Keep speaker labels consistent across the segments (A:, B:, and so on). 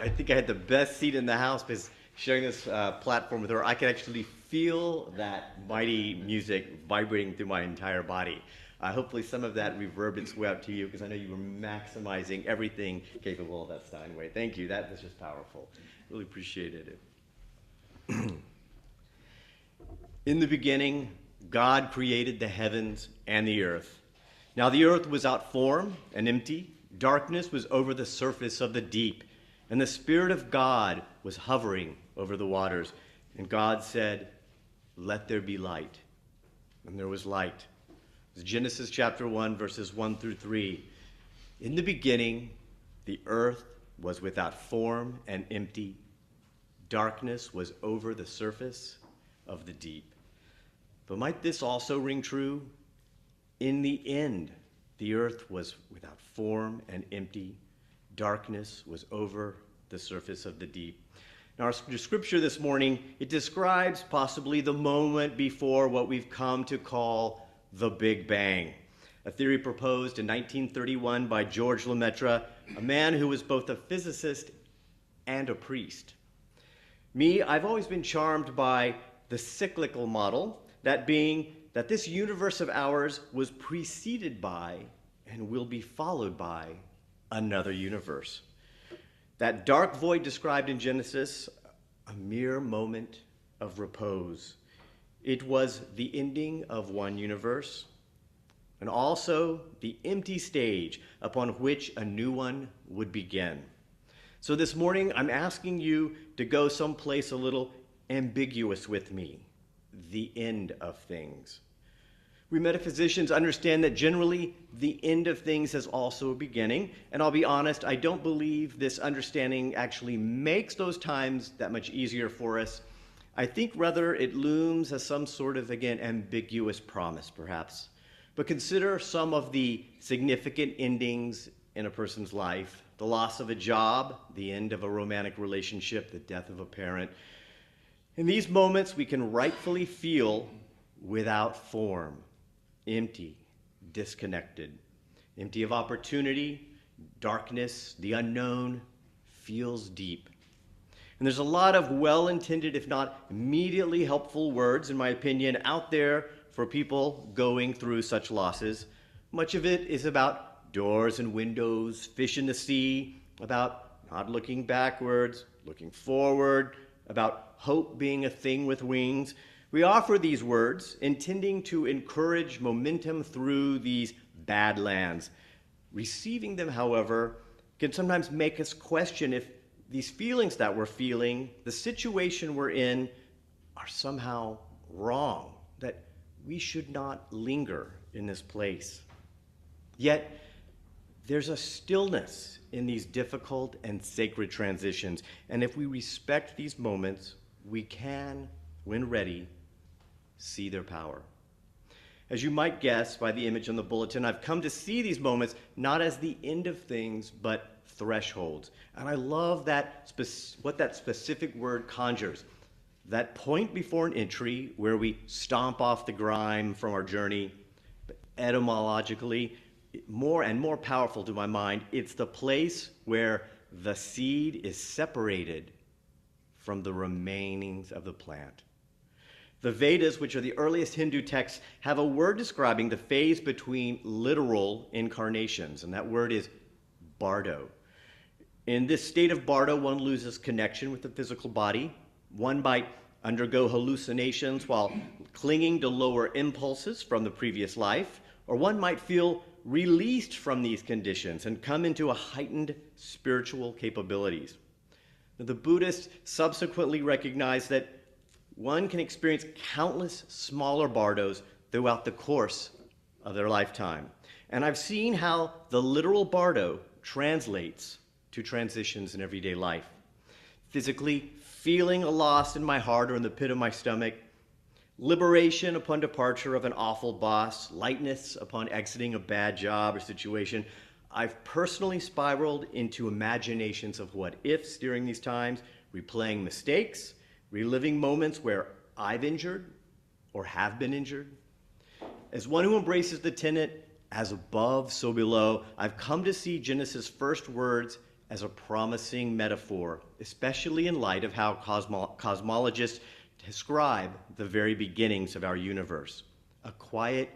A: I think I had the best seat in the house because sharing this platform with her, I could actually feel that mighty music vibrating through my entire body. Hopefully some of that reverbed its way out to you because I know you were maximizing everything capable of that Steinway. Thank you. That was just powerful. Really appreciated it. In the beginning, God created the heavens and the earth. Now the earth was without form and empty. Darkness was over the surface of the deep, and the Spirit of God was hovering over the waters. And God said, "Let there be light." And there was light. It's Genesis chapter 1, verses 1 through 3. In the beginning, the earth was without form and empty. Darkness was over the surface of the deep. But might this also ring true? In the end, the earth was without form and empty. Darkness was over the surface of the deep. Now, our scripture this morning, it describes possibly the moment before what we've come to call the Big Bang, a theory proposed in 1931 by George Lemaitre, a man who was both a physicist and a priest. I've always been charmed by the cyclical model, that being that this universe of ours was preceded by and will be followed by another universe. That dark void described in Genesis, a mere moment of repose. It was the ending of one universe and also the empty stage upon which a new one would begin. So this morning, I'm asking you to go someplace a little ambiguous with me, the end of things. We metaphysicians understand that generally the end of things has also a beginning, and I'll be honest, I don't believe this understanding actually makes those times that much easier for us. I think rather it looms as some sort of, again, ambiguous promise, perhaps. But consider some of the significant endings in a person's life: the loss of a job, the end of a romantic relationship, the death of a parent. In these moments, we can rightfully feel without form, empty, disconnected, empty of opportunity, darkness, the unknown feels deep. And there's a lot of well-intended, if not immediately helpful words, in my opinion, out there for people going through such losses. Much of it is about doors and windows, fish in the sea, about not looking backwards, looking forward, about hope being a thing with wings. We offer these words intending to encourage momentum through these badlands. Receiving them, however, can sometimes make us question if these feelings that we're feeling, the situation we're in, are somehow wrong, that we should not linger in this place. Yet, there's a stillness in these difficult and sacred transitions, and if we respect these moments, we can, when ready, see their power. As you might guess by the image on the bulletin, I've come to see these moments not as the end of things, but thresholds. And I love what that specific word conjures. That point before an entry where we stomp off the grime from our journey, but etymologically, more and more powerful to my mind, it's the place where the seed is separated from the remainings of the plant. The Vedas, which are the earliest Hindu texts, have a word describing the phase between literal incarnations, and that word is bardo. In this state of bardo, one loses connection with the physical body. One might undergo hallucinations while clinging to lower impulses from the previous life, or one might feel released from these conditions and come into a heightened spiritual capabilities. Now, the Buddhists subsequently recognized that one can experience countless smaller bardos throughout the course of their lifetime. And I've seen how the literal bardo translates to transitions in everyday life. Physically, feeling a loss in my heart or in the pit of my stomach, liberation upon departure of an awful boss, lightness upon exiting a bad job or situation. I've personally spiraled into imaginations of what ifs during these times, replaying mistakes, reliving moments where I've injured or have been injured. As one who embraces the tenet, as above, so below, I've come to see Genesis' first words as a promising metaphor, especially in light of how cosmologists describe the very beginnings of our universe. A quiet,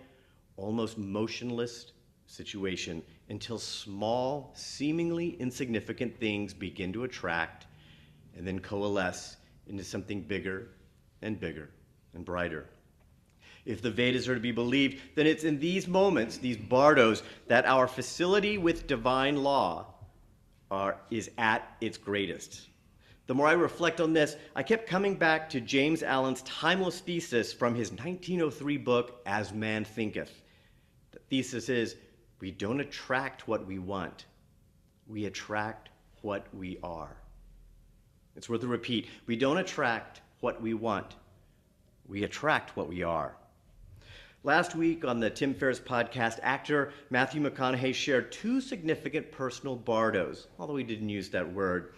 A: almost motionless situation until small, seemingly insignificant things begin to attract and then coalesce into something bigger and bigger and brighter. If the Vedas are to be believed, then it's in these moments, these bardos, that our facility with divine law is at its greatest. The more I reflect on this, I kept coming back to James Allen's timeless thesis from his 1903 book, As Man Thinketh. The thesis is, we don't attract what we want, we attract what we are. It's worth a repeat. We don't attract what we want, we attract what we are. Last week on the Tim Ferriss podcast, actor Matthew McConaughey shared two significant personal bardos, although he didn't use that word.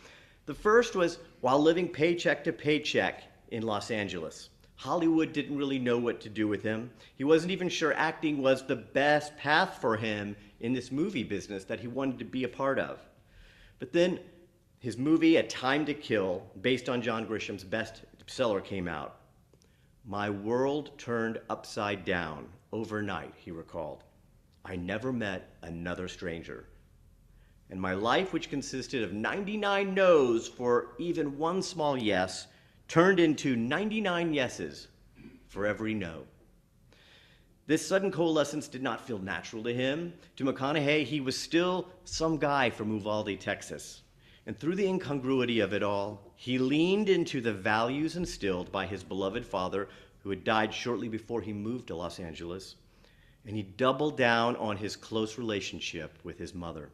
A: The first was while living paycheck to paycheck in Los Angeles. Hollywood didn't really know what to do with him. He wasn't even sure acting was the best path for him in this movie business that he wanted to be a part of. But then his movie, A Time to Kill, based on John Grisham's bestseller, came out. My world turned upside down overnight, he recalled. I never met another stranger. And my life, which consisted of 99 no's for even one small yes, turned into 99 yeses for every no. This sudden coalescence did not feel natural to him. To McConaughey, he was still some guy from Uvalde, Texas. And through the incongruity of it all, he leaned into the values instilled by his beloved father, who had died shortly before he moved to Los Angeles, and he doubled down on his close relationship with his mother.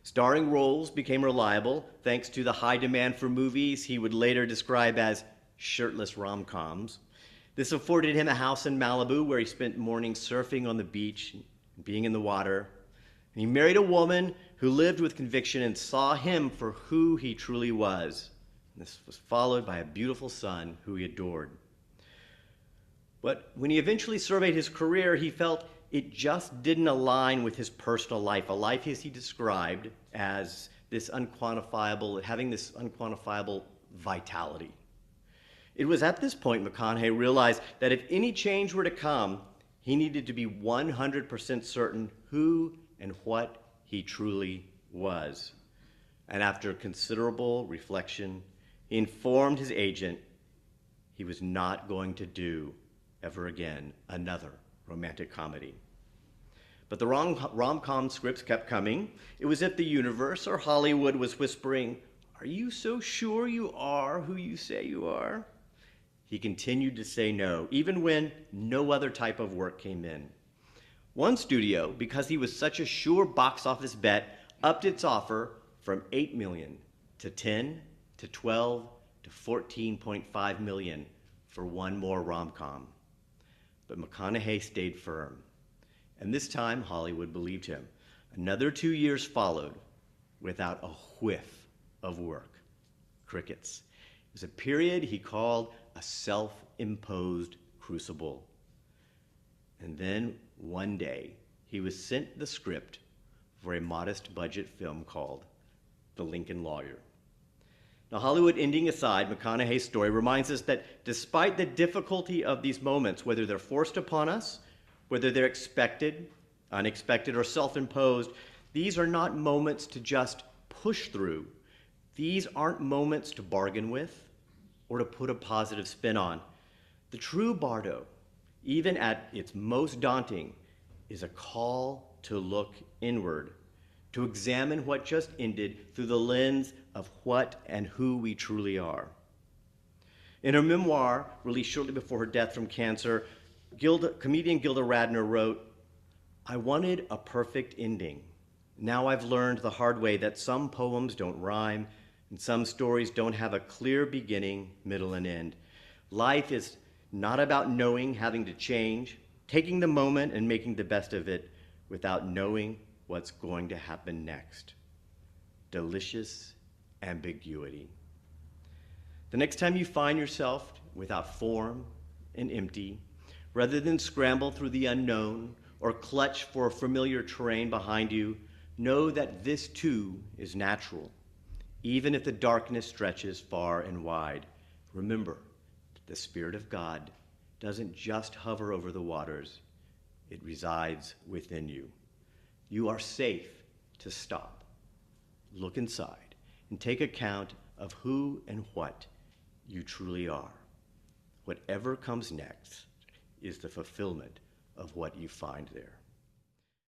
A: Starring roles became reliable thanks to the high demand for movies he would later describe as shirtless rom-coms. This afforded him a house in Malibu where he spent mornings surfing on the beach, being in the water. And he married a woman who lived with conviction and saw him for who he truly was. And this was followed by a beautiful son who he adored. But when he eventually surveyed his career, he felt it just didn't align with his personal life, a life as he described as this unquantifiable, having this unquantifiable vitality. It was at this point McConaughey realized that if any change were to come, he needed to be 100% certain who and what he truly was. And after considerable reflection, he informed his agent he was not going to do ever again another romantic comedy. But the rom-com scripts kept coming. It was as if the universe or Hollywood was whispering, "Are you so sure you are who you say you are?" He continued to say no, even when no other type of work came in. One studio, because he was such a sure box office bet, upped its offer from $8 million to 10 to 12 to 14.5 million for one more rom-com. But McConaughey stayed firm. And this time, Hollywood believed him. Another 2 years followed without a whiff of work. Crickets. It was a period he called a self-imposed crucible. And then one day, he was sent the script for a modest budget film called The Lincoln Lawyer. Now, Hollywood ending aside, McConaughey's story reminds us that despite the difficulty of these moments, whether they're forced upon us, whether they're expected, unexpected, or self-imposed, these are not moments to just push through. These aren't moments to bargain with or to put a positive spin on. The true bardo, even at its most daunting, is a call to look inward, to examine what just ended through the lens of what and who we truly are. In her memoir, released shortly before her death from cancer, comedian Gilda Radner wrote, "I wanted a perfect ending. Now I've learned the hard way that some poems don't rhyme and some stories don't have a clear beginning, middle, and end. Life is not about knowing, having to change, taking the moment and making the best of it without knowing what's going to happen next." Delicious ambiguity. The next time you find yourself without form and empty, rather than scramble through the unknown or clutch for familiar terrain behind you, Know that this too is natural. Even if the darkness stretches far and wide, remember that the Spirit of God doesn't just hover over the waters, it resides within you. You are safe to stop, look inside, and take account of who and what you truly are. Whatever comes next is the fulfillment of what you find there.